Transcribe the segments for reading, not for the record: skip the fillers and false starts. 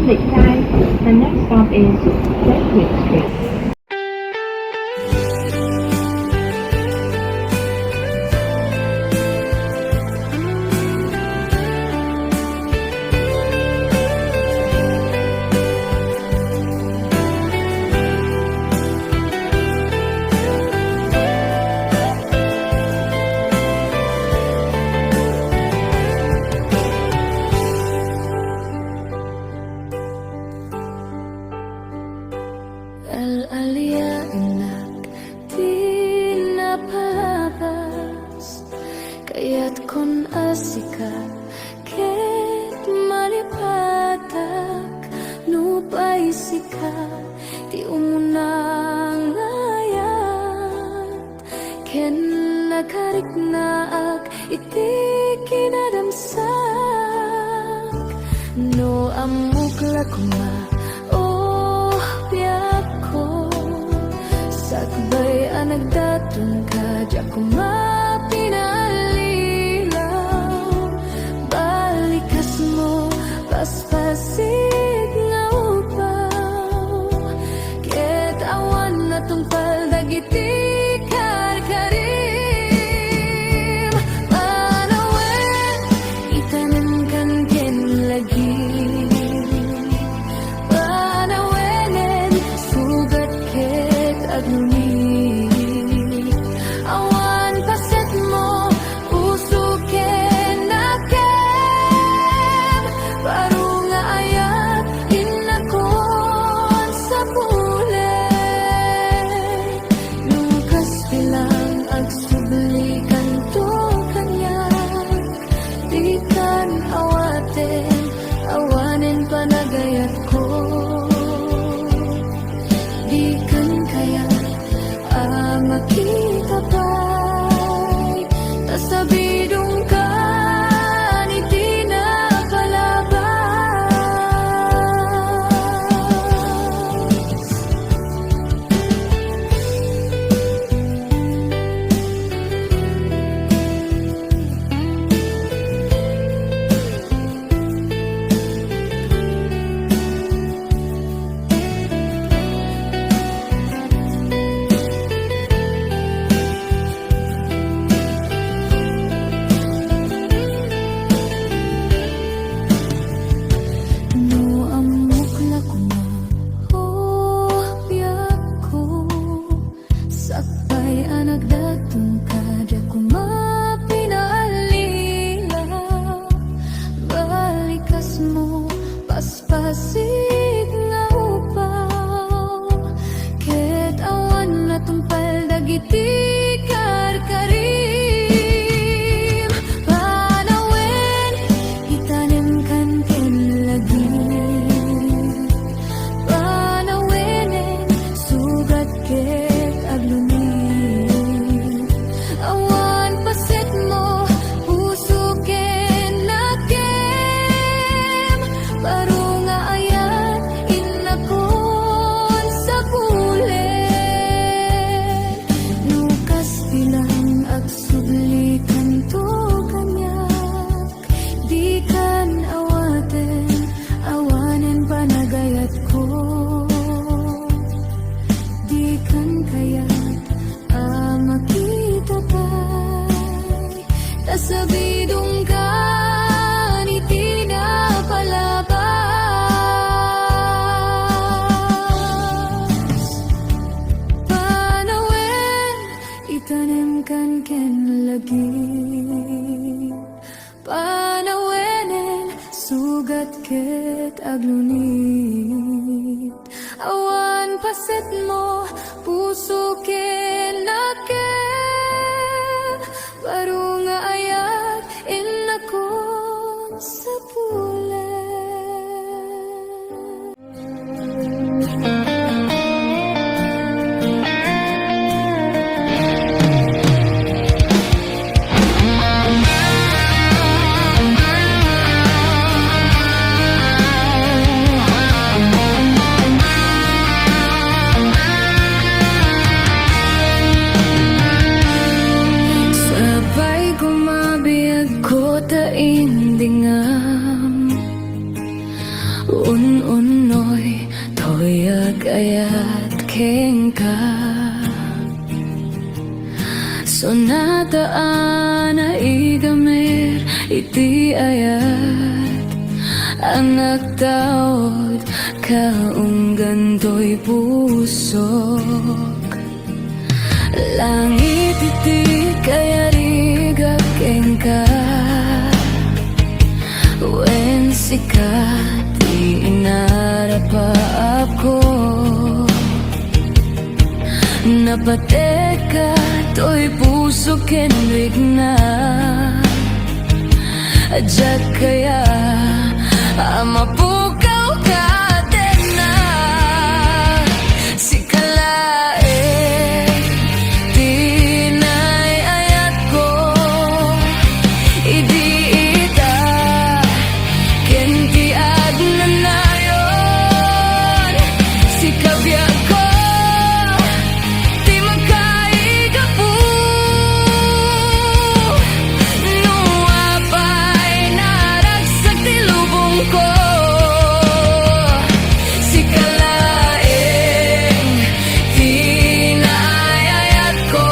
Take time. The next stop is Cheswick Street. Al-alya anak, di napalabas, kaya't kun asika, ket malipatak, nupay sika, di umunang ayat, ken nakarik naak, iti kinadamsak, no amukla kuma, sakbay anagdatong ka, di ako mapinalilaw. Balikas mo, paspasig nga upaw. Ket awan na tungpal dagiti karkarim. Panawen, itanim kan ken lagi. Panawenen, sugat ket agluni. Awan paset mo, puso ken nakem. Baru nga ayat, inakon sa pulen. Lukas bilang agsublikan to kanyak. Di kan awaten, awanen panagayat ko. Di kan kaya makita pa'y tasabidong ka ni di na palabas. Paspasig nga upaw, ket awan na tungpal dagiti karkarim. Panawen, itanim kan ken lagi. Panawenen, sugat ket agluni. Awan paset mo, puso ken nakem. Baru sublikan to kanyak, di kan awaten, awanen panagayat ko. Di kan kayat makita pa'y tasabidong ka ni di na palabas. Panawen, itanim kan ken lagi. Panawenen, sugat ket aglunit. Awan paset mo, puso ken nakem. Baru nga ayat, inakon sa pulen. ayat kengka sonata ana igamer iti ayat ang nagtaod kaungganto'y pusok langit iti kayarigak kengka wen sikat di inarapa ako napateka to'y puso kenrig na adjak kaya mapukaw ka din na si kalae tinay ayat ko idiita kenti agnanayon si kabyag ko di magkaigapu nuwapay naragsak tilubong ko si kalaeng tinayayat ko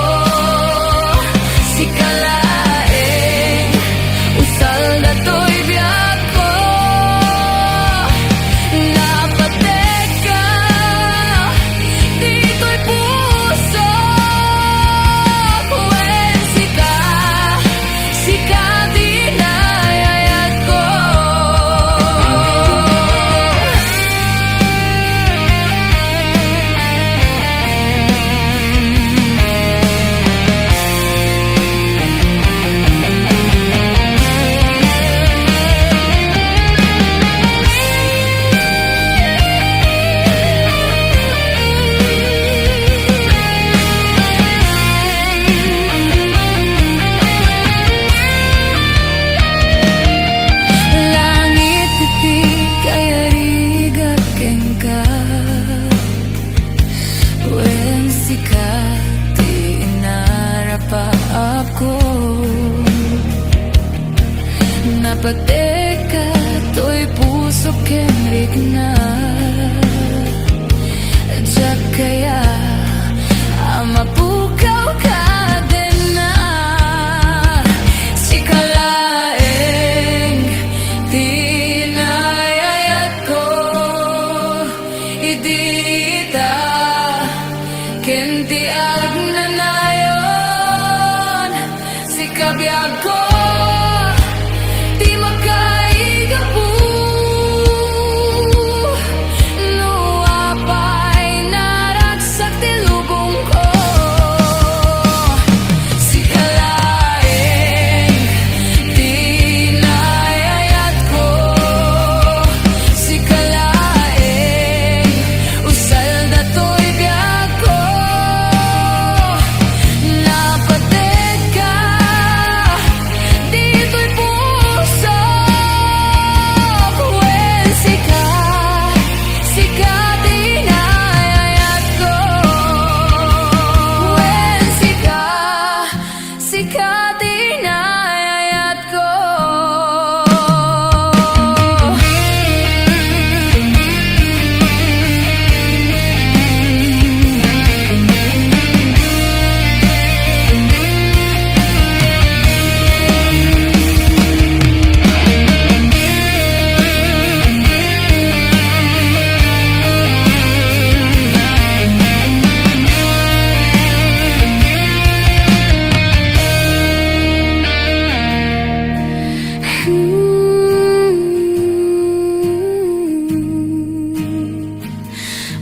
si kalaeng usal na to'y biyak ko napateka dito'y puso wen sika dinayayat ko langit iti kayarigak kengka wen sikat di inarapa ako napateka to'y puso kenrig na adjak kaya mapukaw ka din na si kalaeng tinayayat ko idita kenti agnanayon si kabyag ko di magkaigapu nuwapay naragsak tilubong ko si kalaeng tinayayat ko si kalaeng usal na to'y biyak ko napateka dito'y puso wen sika dinayayat ko wen sika dinayayat ko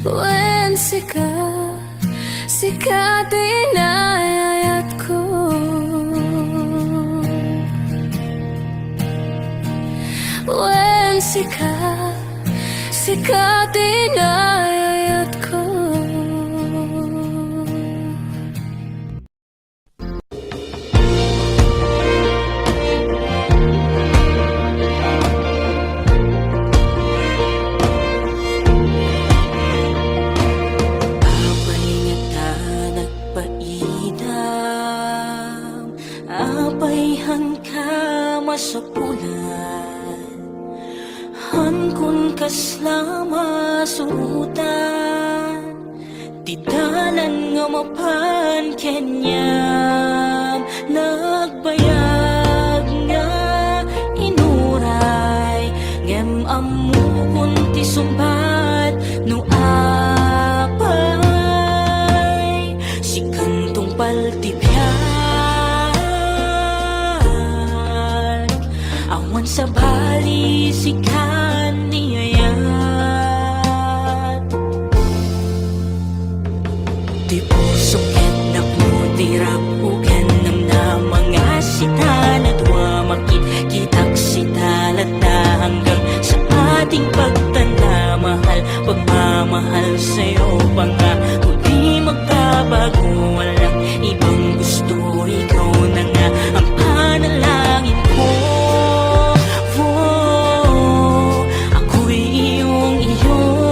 wen sika dinayayat ko wen sika dinayayat ko masapulan Han kun kaslama sutan Di dalan nga mapan kenyam nagbayag nga inuray ngem amu kunti sumbat no apay si kantong paltipyan awan sa bali si kaniyayat di pusok ket naputirap uken ng na mga sita na duwamakit kitak sitalat na hanggang sa ating pagtanda mahal pagmamahal sa'yo pa nga hindi magbabago walang ibang gusto ikaw na nga ang panalangin ko ako'y iyong iyo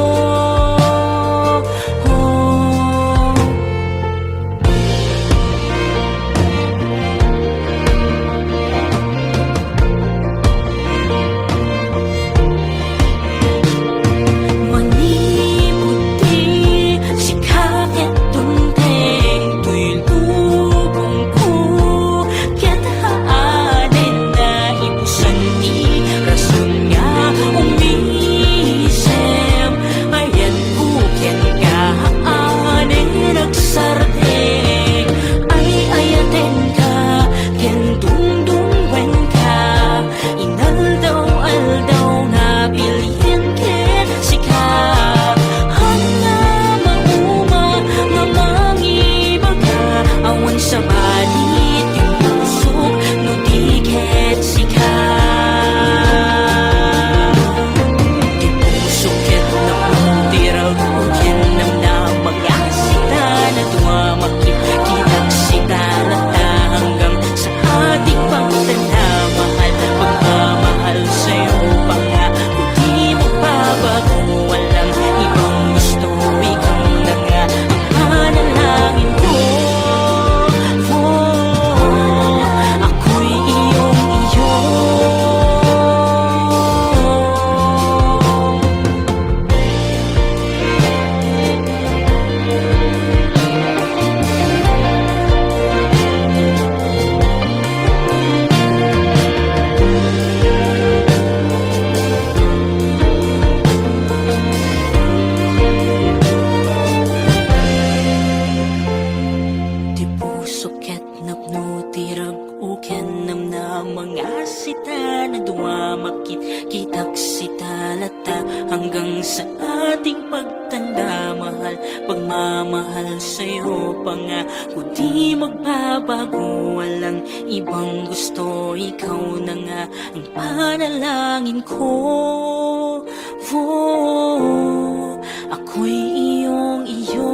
hanggang sa ating pagtanda mahal pagmamahal sa'yo pa nga kundi magbabago walang ibang gusto ikaw na nga ang panalangin ko ako'y iyong iyo